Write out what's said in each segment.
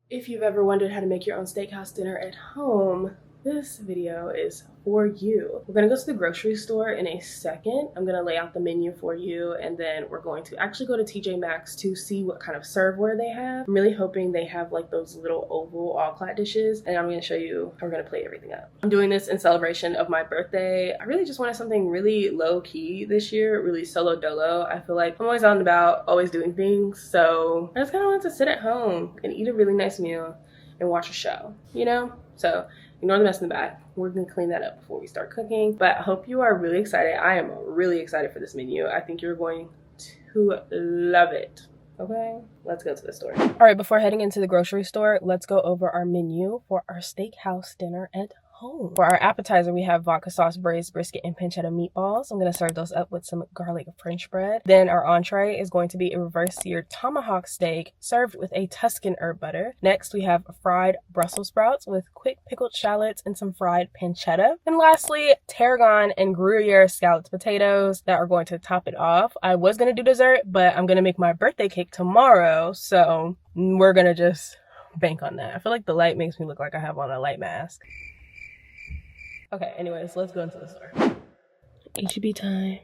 If you've ever wondered how to make your own steakhouse dinner at home, this video is for you. We're gonna go to the grocery store in a second. I'm gonna lay out the menu for you, and then we're going to actually go to TJ Maxx to see what kind of serveware they have. I'm really hoping they have like those little oval all-clad dishes, and I'm gonna show you how we're gonna plate everything up. I'm doing this in celebration of my birthday. I really just wanted something really low-key this year, really solo dolo. I feel like I'm always out and about, always doing things, so I just kind of wanted to sit at home and eat a really nice meal and watch a show, you know? So ignore the mess in the back. We're gonna clean that up before we start cooking. But I hope you are really excited. I am really excited for this menu. I think you're going to love it. Okay, let's go to the store. All right, before heading into the grocery store, let's go over our menu for our steakhouse dinner at home. For our appetizer, we have vodka sauce, braised brisket, and pancetta meatballs. I'm gonna serve those up with some garlic French bread. Then our entree is going to be a reverse-seared tomahawk steak served with a Tuscan herb butter. Next, we have fried Brussels sprouts with quick pickled shallots and some fried pancetta. And lastly, tarragon and Gruyère scalloped potatoes that are going to top it off. I was gonna do dessert, but I'm gonna make my birthday cake tomorrow, so we're gonna just bank on that. I feel like the light makes me look like I have on a light mask. Okay, anyways, let's go into the store. HEB time.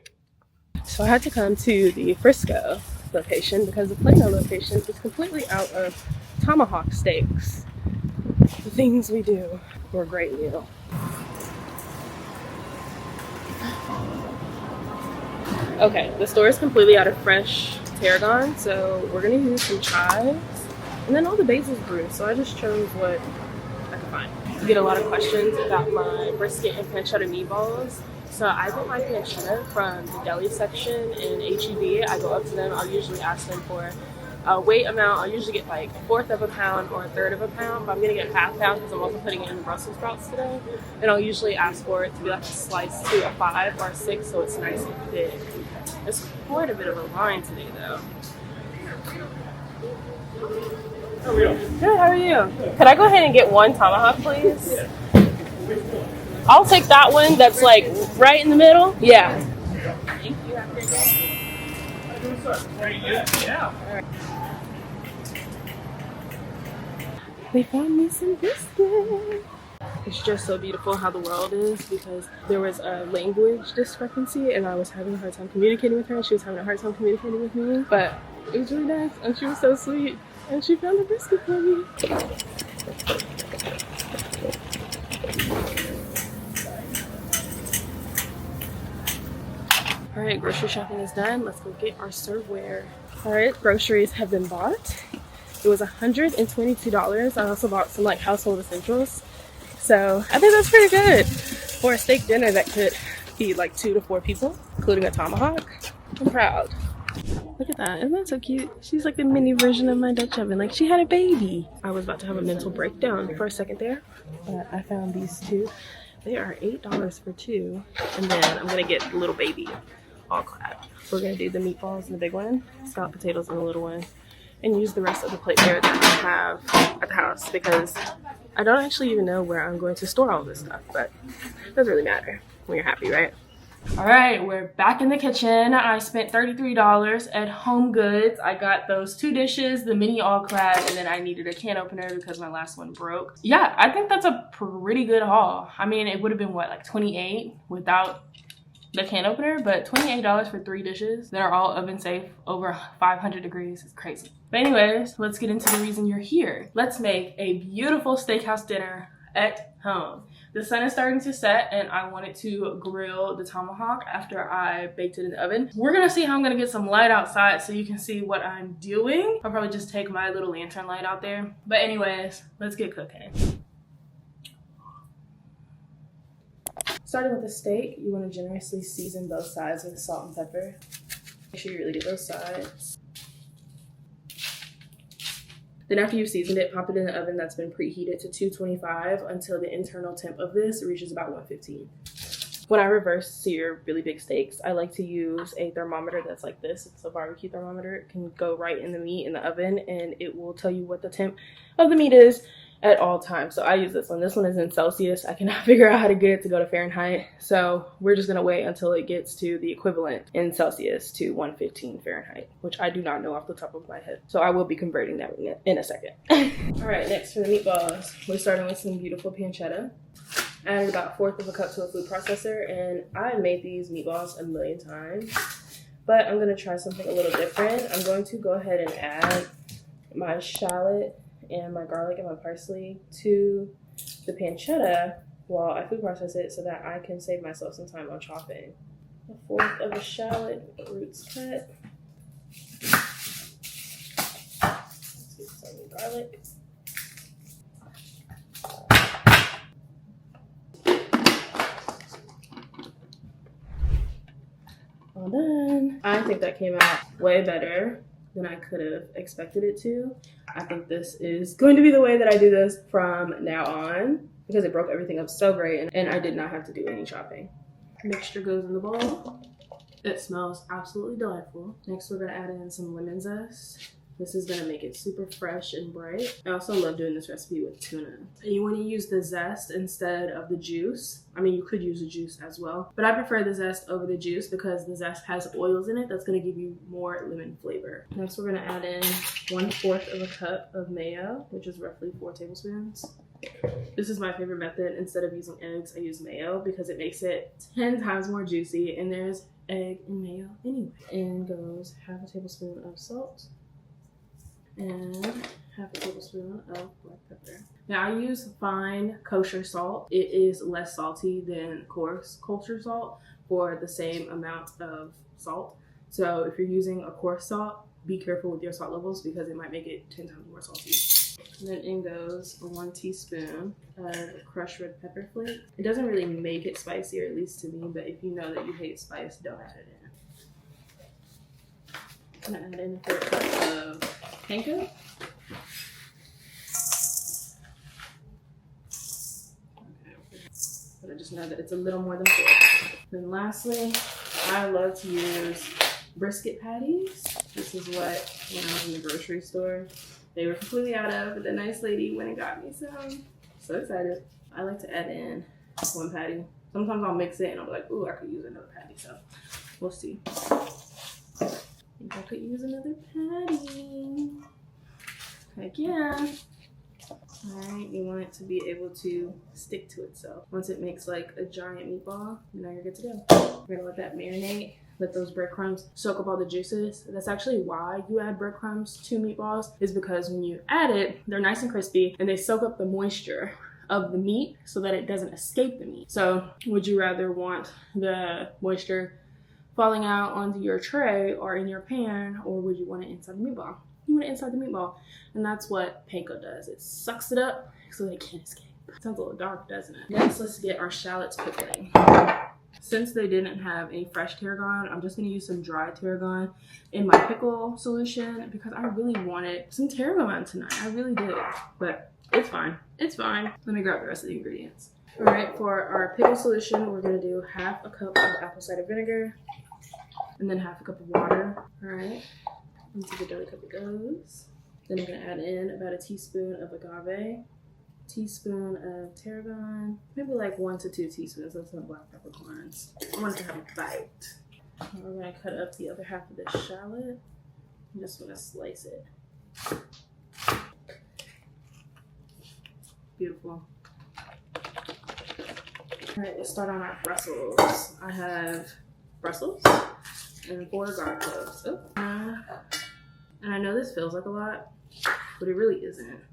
So I had to come to the Frisco location because the Plano location is completely out of tomahawk steaks. The things we do for a great meal. Okay, the store is completely out of fresh tarragon, so we're gonna use some chives. And then all the basil's bruised, so I just chose what I could find. I get a lot of questions about my brisket and pancetta meatballs. So I get my pancetta from the deli section in HEB. I go up to them. I'll usually ask them for a weight amount. I'll usually get like 1/4 of a pound or 1/3 of a pound, but I'm gonna get 1/2 pound because I'm also putting it in the Brussels sprouts today. And I'll usually ask for it to be like a slice to a 5 or 6, so it's nice and thick. It's quite a bit of a line today though. Good, how are you? Could I go ahead and get one tomahawk, please? I'll take that one that's like right in the middle. Yeah. Thank you. Have a great day. Yeah. They found me some brisket. It's just so beautiful how the world is, because there was a language discrepancy and I was having a hard time communicating with her and she was having a hard time communicating with me. But it was really nice and she was so sweet. And she found a brisket for me. All right, grocery shopping is done. Let's go get our serveware. All right, groceries have been bought. It was $122. I also bought some like household essentials. So I think that's pretty good for a steak dinner that could feed like 2 to 4 people, including a tomahawk. I'm proud. Look at that, isn't that so cute? She's like the mini version of my Dutch oven, like she had a baby. I was about to have a mental breakdown for a second there, but I found these two. They are $8 for 2, and then I'm gonna get the little baby all clad. So we're gonna do the meatballs in the big one, scalloped potatoes in the little one, and use the rest of the plateware that I have at the house because I don't actually even know where I'm going to store all this stuff, but it doesn't really matter when you're happy, right? All right, we're back in the kitchen. I spent $33 at Home Goods. I got those 2 dishes, the mini all-clad, and then I needed a can opener because my last one broke. Yeah, I think that's a pretty good haul. I mean, it would have been what, like $28 without the can opener, but $28 for 3 dishes that are all oven safe over 500 degrees is crazy. But anyways, let's get into the reason you're here. Let's make a beautiful steakhouse dinner at home. The sun is starting to set and I wanted to grill the tomahawk after I baked it in the oven. We're gonna see how I'm gonna get some light outside so you can see what I'm doing. I'll probably just take my little lantern light out there. But anyways, let's get cooking. Starting with the steak, you want to generously season both sides with salt and pepper. Make sure you really get those sides. Then after you've seasoned it, pop it in the oven that's been preheated to 225 until the internal temp of this reaches about 115. When I reverse sear really big steaks, I like to use a thermometer that's like this. It's a barbecue thermometer. It can go right in the meat in the oven and it will tell you what the temp of the meat is at all times. So I use this one. This one is in Celsius. I cannot figure out how to get it to go to Fahrenheit. So we're just gonna wait until it gets to the equivalent in Celsius to 115 Fahrenheit, which I do not know off the top of my head. So I will be converting that in a second. All right, next for the meatballs, we're starting with some beautiful pancetta. I added about 1/4 of a cup to a food processor, and I've made these meatballs a million times, but I'm gonna try something a little different. I'm going to go ahead and add my shallot and my garlic and my parsley to the pancetta while I food process it so that I can save myself some time on chopping. 1/4 of a shallot with the roots cut. Let's get some garlic. All done. I think that came out way better than I could have expected it to. I think this is going to be the way that I do this from now on because it broke everything up so great and I did not have to do any chopping. Mixture goes in the bowl. It smells absolutely delightful. Next, we're gonna add in some lemon zest. This is gonna make it super fresh and bright. I also love doing this recipe with tuna. And you wanna use the zest instead of the juice. I mean, you could use the juice as well, but I prefer the zest over the juice because the zest has oils in it that's gonna give you more lemon flavor. Next, we're gonna add in 1/4 of a cup of mayo, which is roughly 4 tablespoons. This is my favorite method. Instead of using eggs, I use mayo because it makes it 10 times more juicy, and there's egg and mayo anyway. In goes 1/2 tablespoon of salt and 1/2 tablespoon of black pepper. Now I use fine kosher salt. It is less salty than coarse kosher salt for the same amount of salt. So if you're using a coarse salt, be careful with your salt levels because it might make it 10 times more salty. And then in goes 1 teaspoon of crushed red pepper flake. It doesn't really make it spicy, or at least to me, but if you know that you hate spice, don't add it in. I'm gonna add in 1/4 cup of panko. But I just know that it's a little more than 4. Then lastly, I love to use brisket patties. This is what, when I was in the grocery store, they were completely out of, but the nice lady went and got me some. So excited. I like to add in 1 patty. Sometimes I'll mix it and I'll be like, ooh, I could use another patty. So we'll see. I think I could use another patty. Heck yeah. Alright, you want it to be able to stick to itself. Once it makes like a giant meatball, now you're good to go. We're gonna let that marinate. Let those breadcrumbs soak up all the juices. That's actually why you add breadcrumbs to meatballs, is because when you add it, they're nice and crispy and they soak up the moisture of the meat so that it doesn't escape the meat. So would you rather want the moisture falling out onto your tray or in your pan, or would you want it inside the meatball? You want it inside the meatball. And that's what panko does. It sucks it up so they can't escape. Sounds a little dark, doesn't it? Next, let's get our shallots pickling. Since they didn't have any fresh tarragon, I'm just gonna use some dry tarragon in my pickle solution because I really wanted some tarragon tonight. I really did, but it's fine. It's fine. Let me grab the rest of the ingredients. All right, for our pickle solution, we're gonna do 1/2 cup of apple cider vinegar and then 1/2 cup of water. All right, into the deli cup it goes. Then I'm gonna add in about a teaspoon of agave, teaspoon of tarragon, maybe like 1 to 2 teaspoons of some black peppercorns. I want it to have a bite. We're gonna cut up the other half of this shallot. I'm just gonna slice it. Beautiful. All right, let's start on our Brussels. I have Brussels and 4 garlic cloves. Oh. And I know this feels like a lot, but it really isn't.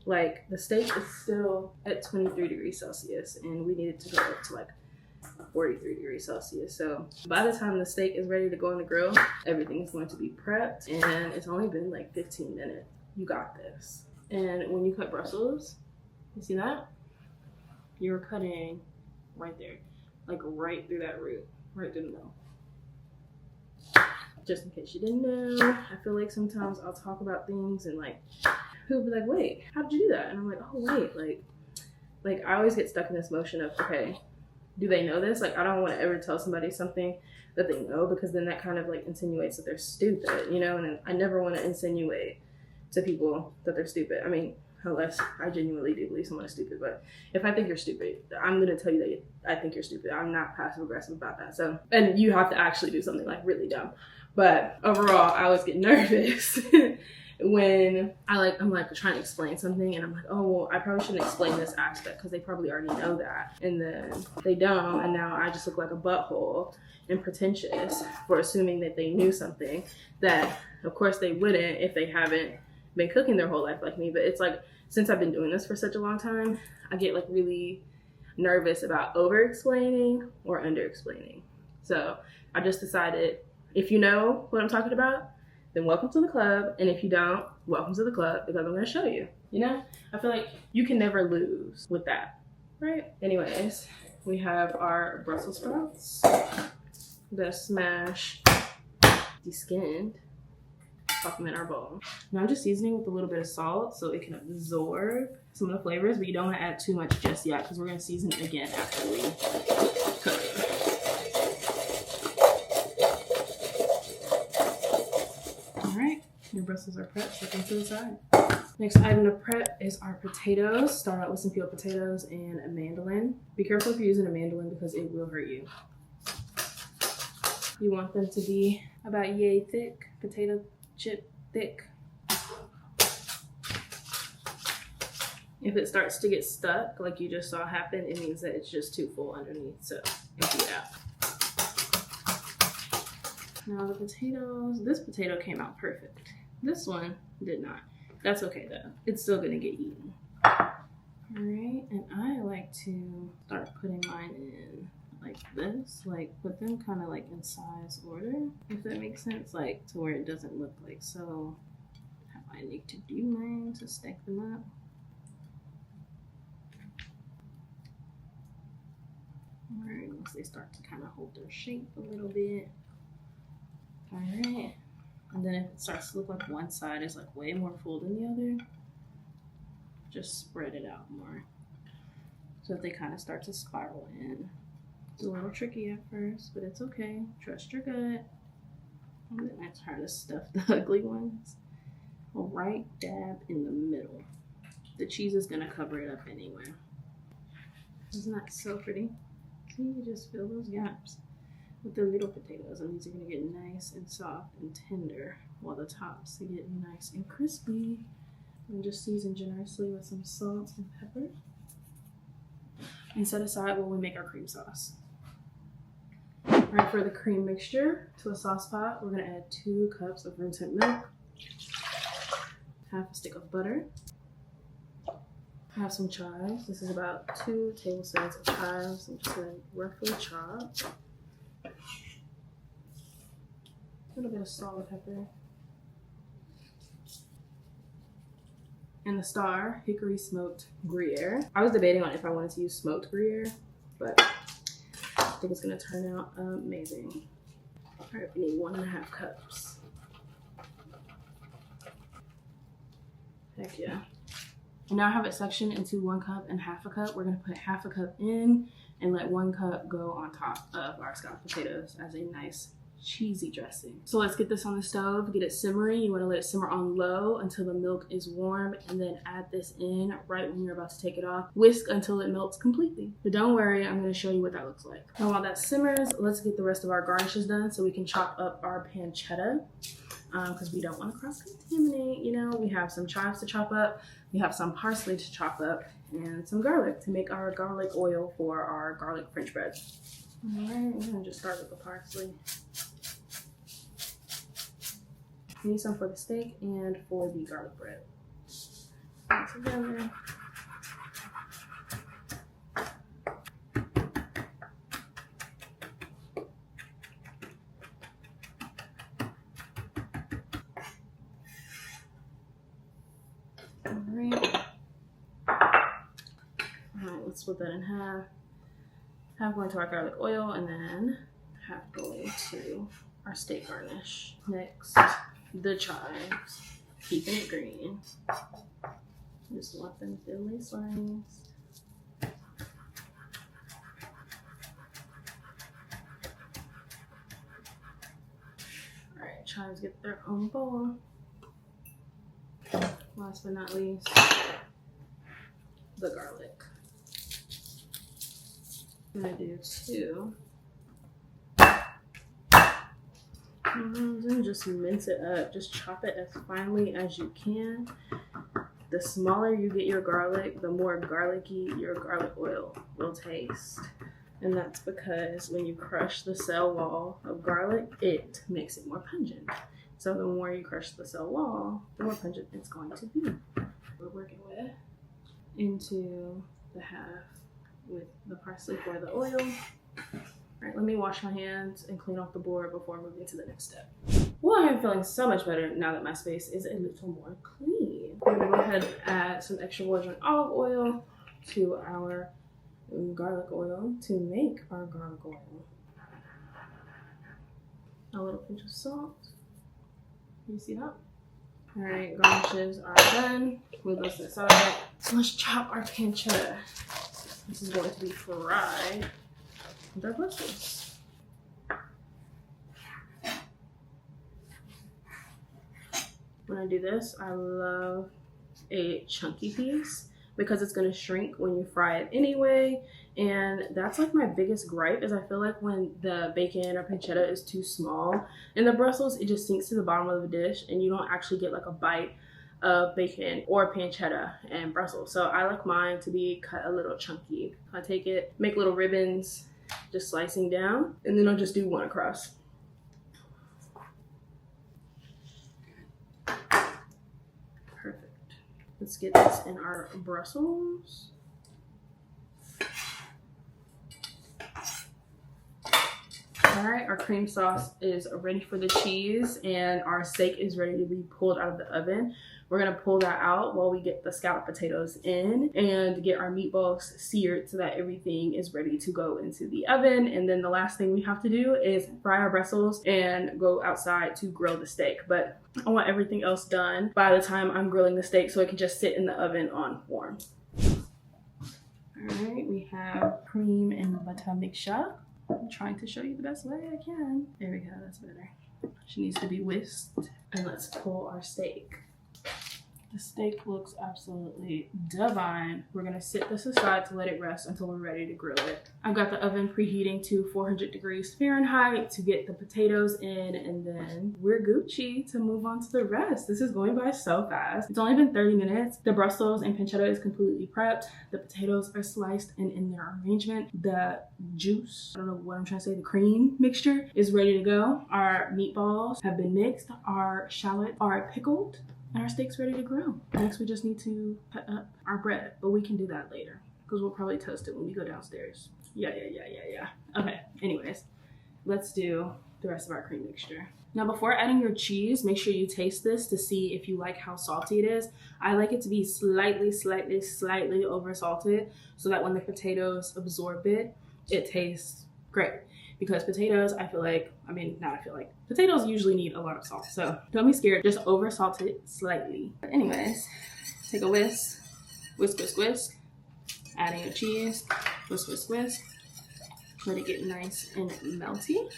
Like, the steak is still at 23 degrees Celsius and we need it to go up to like 43 degrees Celsius. So by the time the steak is ready to go on the grill, everything is going to be prepped and it's only been like 15 minutes. You got this. And when you cut Brussels, you see that? You're cutting right there, like right through that root, right through the middle. Just in case you didn't know, I feel like sometimes I'll talk about things and like, people be like, wait, how did you do that? And I'm like, oh wait, like I always get stuck in this motion of, okay, do they know this? Like, I don't want to ever tell somebody something that they know because then that kind of like insinuates that they're stupid, you know? And I never want to insinuate to people that they're stupid. I mean, unless I genuinely do believe someone is stupid. But if I think you're stupid, I'm gonna tell you that I think you're stupid. I'm not passive aggressive about that. So, and you have to actually do something like really dumb. But overall, I always get nervous when I'm like trying to explain something, and I'm like, oh, well, I probably shouldn't explain this aspect because they probably already know that, and then they don't, and now I just look like a butthole and pretentious for assuming that they knew something that, of course, they wouldn't if they haven't been cooking their whole life like me. But it's like, since I've been doing this for such a long time, I get like really nervous about over explaining or under explaining. So I just decided, if you know what I'm talking about, then welcome to the club. And if you don't, welcome to the club, because I'm gonna show you. You know, I feel like you can never lose with that, right? Anyways, we have our Brussels sprouts. I'm gonna smash the skinned, pop them in our bowl. Now I'm just seasoning with a little bit of salt so it can absorb some of the flavors, but you don't want to add too much just yet because we're gonna season it again after we cook it. Your Brussels are prepped, set them to the side. Next item to prep is our potatoes. Start out with some peeled potatoes and a mandolin. Be careful if you're using a mandolin because it will hurt you. You want them to be about yay thick, potato chip thick. If it starts to get stuck, like you just saw happen, it means that it's just too full underneath, so empty it out. Now the potatoes, this potato came out perfect. This one did not. That's okay though. It's still gonna get eaten. All right, and I like to start putting mine in like this, like put them kind of like in size order, if that makes sense, like to where it doesn't look like so how I need to do mine to stack them up. All right, once they start to kind of hold their shape a little bit. All right, and then if it starts to look like one side is like way more full than the other, just spread it out more so that they kind of start to spiral in. It's a little tricky at first, but it's okay. Trust your gut. And then I try to stuff the ugly ones right dab in the middle. The cheese is gonna cover it up anyway. Isn't that so pretty? See, you just fill those gaps with the little potatoes, and these are going to get nice and soft and tender while the tops get nice and crispy. And just season generously with some salt and pepper and set aside while we make our cream sauce. All right, for the cream mixture, to a sauce pot, we're going to add 2 cups of room temp milk, half a stick of butter, have some chives. This is about 2 tablespoons of chives. I'm just going to roughly chop. A little bit of salt and pepper. And the star, hickory smoked Gruyere. I was debating on if I wanted to use smoked Gruyere, but I think it's gonna turn out amazing. All right, we need 1.5 cups. Heck yeah. And now I have it sectioned into 1 cup and half a cup. We're gonna put half a cup in and let 1 cup go on top of our scalloped potatoes as a nice cheesy dressing. So let's get this on the stove, get it simmering. You want to let it simmer on low until the milk is warm, and then add this in right when you're about to take it off. Whisk until it melts completely. But don't worry, I'm going to show you what that looks like. Now while that simmers, let's get the rest of our garnishes done so we can chop up our pancetta, because we don't want to cross-contaminate. You know, we have some chives to chop up, we have some parsley to chop up, and some garlic to make our garlic oil for our garlic French bread. All right, we're going to just start with the parsley. I need some for the steak and for the garlic bread. Put it together. Alright, let's split that in half. Half going to our garlic oil, and then half going to our steak garnish. Next, the chives, keeping it green. Just want them thinly sliced. Alright, chives get their own bowl. Last but not least, the garlic. I'm gonna do 2. And then just mince it up. Just chop it as finely as you can. The smaller you get your garlic, the more garlicky your garlic oil will taste. And that's because when you crush the cell wall of garlic, it makes it more pungent. So the more you crush the cell wall, the more pungent it's going to be. We're working with into the half with the parsley for the oil. All right, let me wash my hands and clean off the board before moving to the next step. Well, I am feeling so much better now that my space is a little more clean. I'm gonna go ahead and add some extra virgin olive oil to our garlic oil to make our garlic oil. A little pinch of salt. You see that? All right, garnishes are done. Move those to the side. Let's chop our pancetta. This is going to be fried with our Brussels. When I do this, I love a chunky piece because it's gonna shrink when you fry it anyway. And that's like my biggest gripe is I feel like when the bacon or pancetta is too small in the Brussels, it just sinks to the bottom of the dish and you don't actually get like a bite of bacon or pancetta and Brussels. So I like mine to be cut a little chunky. I take it, make little ribbons, just slicing down, and then I'll just do one across. Perfect. Let's get this in our Brussels. All right, our cream sauce is ready for the cheese and our steak is ready to be pulled out of the oven. We're gonna pull that out while we get the scalloped potatoes in and get our meatballs seared so that everything is ready to go into the oven. And then the last thing we have to do is fry our Brussels and go outside to grill the steak. But I want everything else done by the time I'm grilling the steak so it can just sit in the oven on warm. All right, we have cream and butter mixture. I'm trying to show you the best way I can. There we go, that's better. She needs to be whisked. And let's pull our steak. The steak looks absolutely divine. We're gonna sit this aside to let it rest until we're ready to grill it. I've got the oven preheating to 400 degrees Fahrenheit to get the potatoes in, and then we're Gucci to move on to the rest. This is going by so fast. It's only been 30 minutes. The Brussels and pancetta is completely prepped. The potatoes are sliced and in their arrangement. The juice, I don't know what I'm trying to say, the cream mixture is ready to go. Our meatballs have been mixed. Our shallots are pickled. And our steak's ready to grill. Next, we just need to cut up our bread, but we can do that later because we'll probably toast it when we go downstairs. Yeah. Okay, anyways, let's do the rest of our cream mixture. Now, before adding your cheese, make sure you taste this to see if you like how salty it is. I like it to be slightly over salted so that when the potatoes absorb it, it tastes great. Because potatoes, potatoes usually need a lot of salt. So don't be scared, just over salt it slightly. But anyways, take a whisk, whisk. Adding your cheese, whisk. Let it get nice and melty.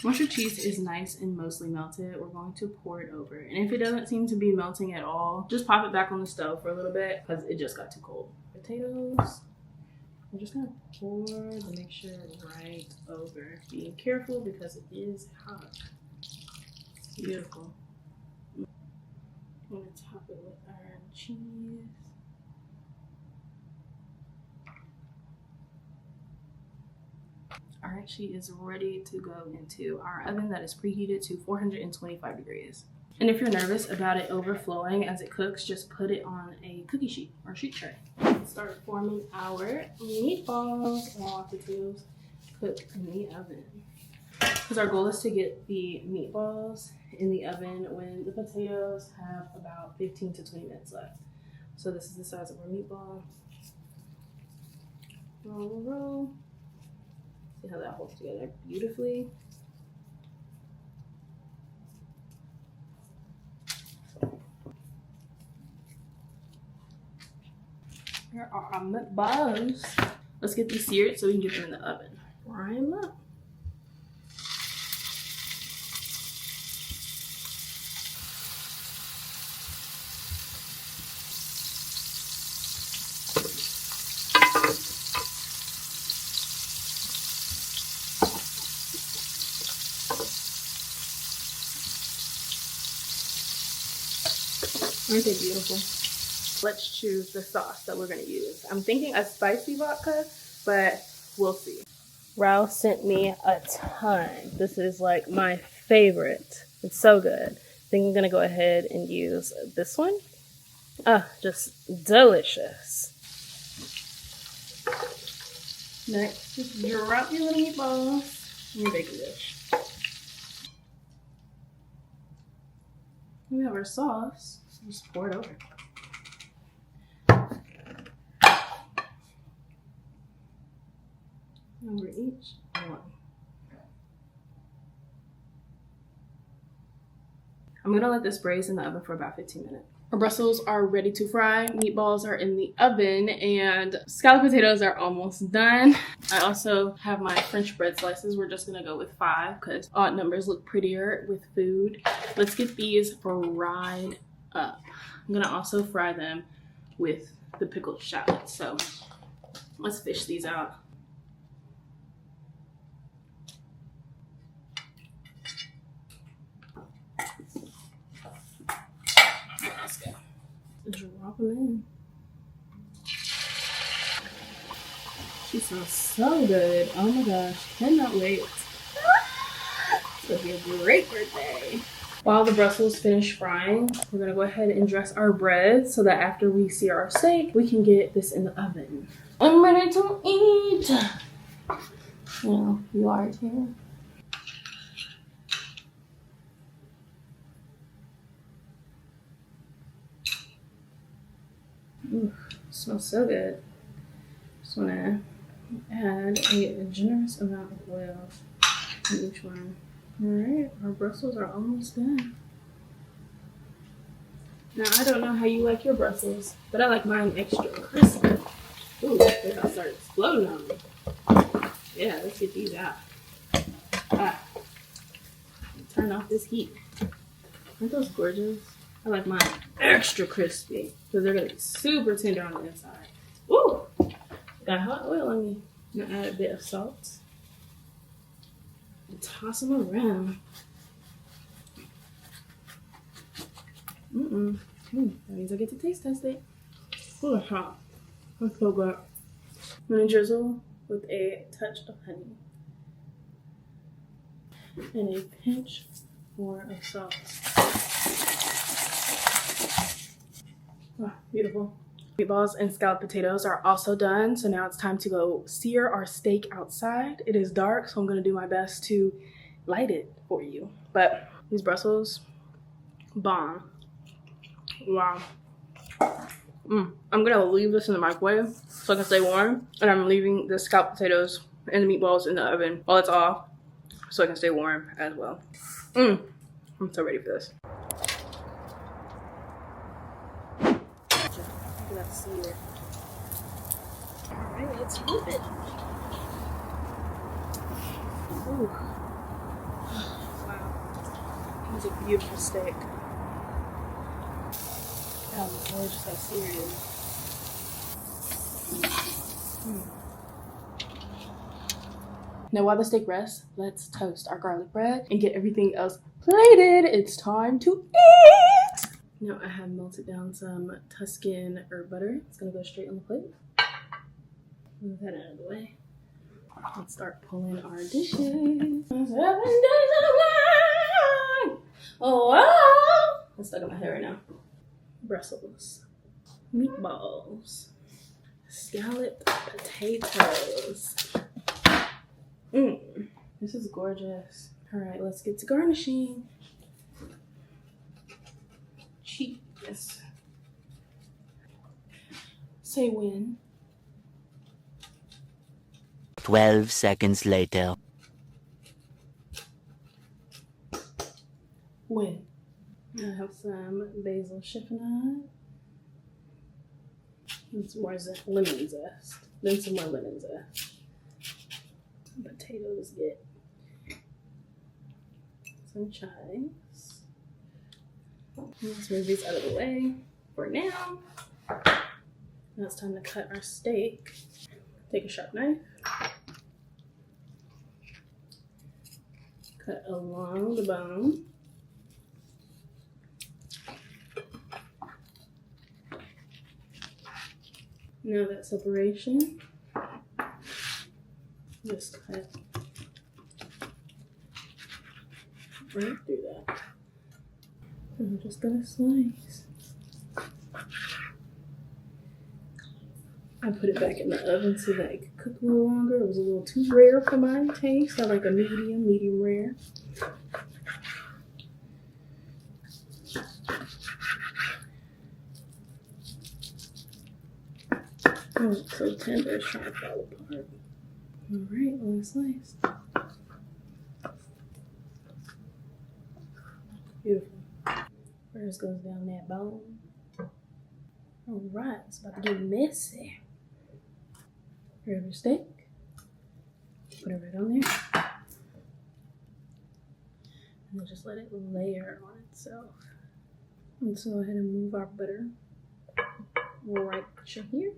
Once your cheese is nice and mostly melted, we're going to pour it over. And if it doesn't seem to be melting at all, just pop it back on the stove for a little bit because it just got too cold. Potatoes. I'm just gonna pour the mixture right over. Being careful because it is hot. Beautiful. I'm gonna top it with our cheese. All right, she is ready to go into our oven that is preheated to 425 degrees. And if you're nervous about it overflowing as it cooks, just put it on a cookie sheet or sheet tray. Start forming our meatballs while our potatoes cook in the oven. Because our goal is to get the meatballs in the oven when the potatoes have about 15 to 20 minutes left. So this is the size of our meatball. Roll. See how that holds together beautifully. Here are our meatballs. Let's get these seared so we can get them in the oven. Fry them up. Aren't they beautiful? Let's choose the sauce that we're gonna use. I'm thinking a spicy vodka, but we'll see. Ralph sent me a ton. This is like my favorite. It's so good. I think I'm gonna go ahead and use this one. Just delicious. Next, just drop your little meatballs in your baking dish. We have our sauce. Just pour it over. Over each one. I'm gonna let this braise in the oven for about 15 minutes. Our Brussels are ready to fry, meatballs are in the oven, and scalloped potatoes are almost done. I also have my French bread slices. We're just gonna go with 5 because odd numbers look prettier with food. Let's get these fried up. I'm gonna also fry them with the pickled shallots. So let's fish these out. Drop them in. She smells so good. Oh my gosh, cannot wait. It's gonna be a great birthday. While the Brussels finish frying, we're gonna go ahead and dress our bread so that after we sear our steak, we can get this in the oven. I'm ready to eat. Well, you are too. Ooh, smells so good. Just want to add a generous amount of oil in each one. Alright, our Brussels are almost done. Now, I don't know how you like your Brussels, but I like mine extra crispy. Ooh, they're gonna start exploding on me. Yeah, let's get these out. Turn off this heat. Aren't those gorgeous? I like mine extra crispy because they're gonna be super tender on the inside. Ooh, got hot oil on me. I'm gonna add a bit of salt and toss them around. That means I get to taste test it. Oh, it's hot. That's so good. I'm gonna drizzle with a touch of honey and a pinch more of salt. Oh, beautiful. Meatballs and scalloped potatoes are also done, so now it's time to go sear our steak outside. It is dark, so I'm gonna do my best to light it for you. But these Brussels, bomb. Wow. I'm gonna leave this in the microwave so I can stay warm, and I'm leaving the scalloped potatoes and the meatballs in the oven while it's off so I can stay warm as well. I'm so ready for this. Let's see it. Alright, let's flip it. Ooh. Wow. It's a beautiful steak. How gorgeous that sear is. Now while the steak rests, let's toast our garlic bread and get everything else plated. It's time to eat! Now I have melted down some Tuscan herb butter. It's gonna go straight on the plate. Move that out of the way. Let's start pulling our dishes. 7 days of life. Oh, wow. I'm stuck in my hair right now. Brussels, meatballs, scalloped potatoes. This is gorgeous. All right, let's get to garnishing. Cheese. Say when. 12 seconds later. When. I have some basil chiffonade. And some more lemon zest. Then some more lemon zest. Potatoes get some chives. Let's move these out of the way for now. Now it's time to cut our steak. Take a sharp knife. Cut along the bone. Now that separation, just cut right through that. And I'm just gonna slice. I put it back in the oven so that it could cook a little longer. It was a little too rare for my taste. I like a medium rare. Oh, it's so tender, it's trying to fall apart. All right, last slice. Beautiful. First goes down that bone. All right, it's about to get messy. Grab your steak, put it right on there, and then just let it layer on itself. Let's go ahead and move our butter right here.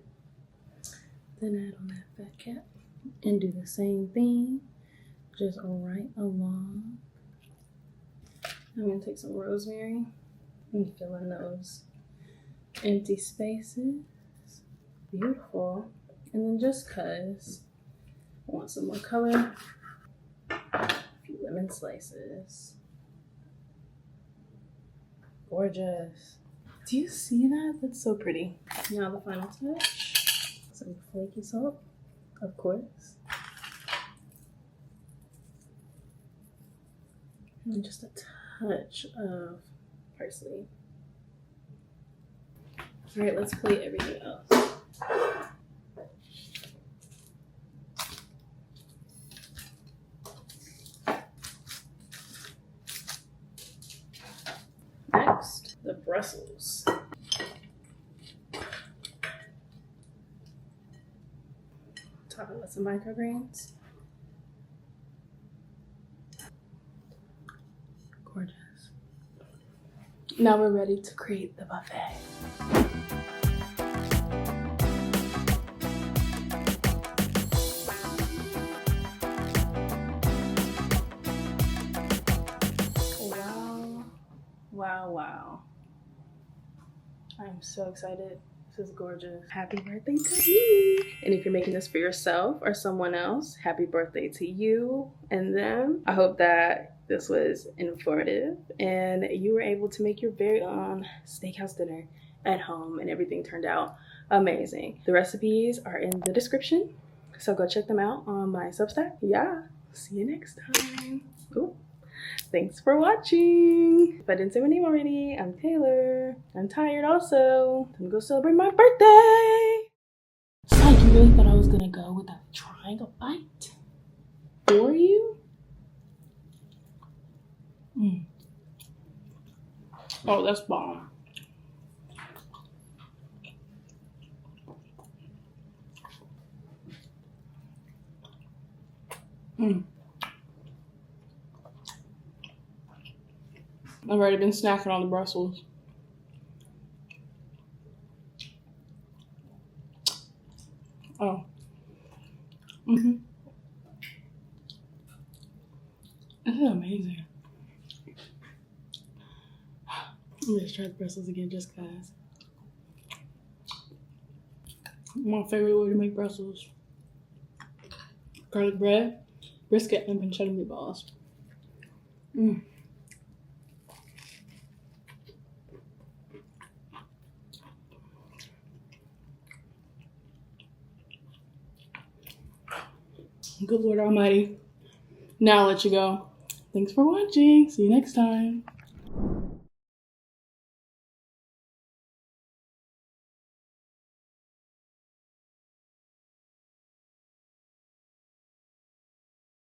Then add on that fat cap and do the same thing, just right along. I'm gonna take some rosemary and fill in those empty spaces. Beautiful. And then just cause I want some more color, a few lemon slices. Gorgeous. Do you see that? That's so pretty. Now the final touch, some flaky salt, of course. And then just a touch of parsley. All right, let's plate everything else. Next, the Brussels. Top it with some microgreens. Gorgeous. Now we're ready to create the buffet. Wow. I'm so excited. This is gorgeous. Happy birthday to you. And if you're making this for yourself or someone else, happy birthday to you and them. I hope that this was informative and you were able to make your very own steakhouse dinner at home and everything turned out amazing. The recipes are in the description, so go check them out on my Substack. Yeah, see you next time. Ooh. Thanks for watching. If I didn't say my name already, I'm Taylor. I'm tired also. I'm gonna go celebrate my birthday. So you really thought I was gonna go with a triangle bite for you? Oh, that's bomb. I've already been snacking on the Brussels. Oh. This is amazing. I'm gonna try the Brussels again just cause. My favorite way to make Brussels. Garlic bread, brisket, and pancetta meatballs. Good Lord Almighty. Now I'll let you go. Thanks for watching. See you next time.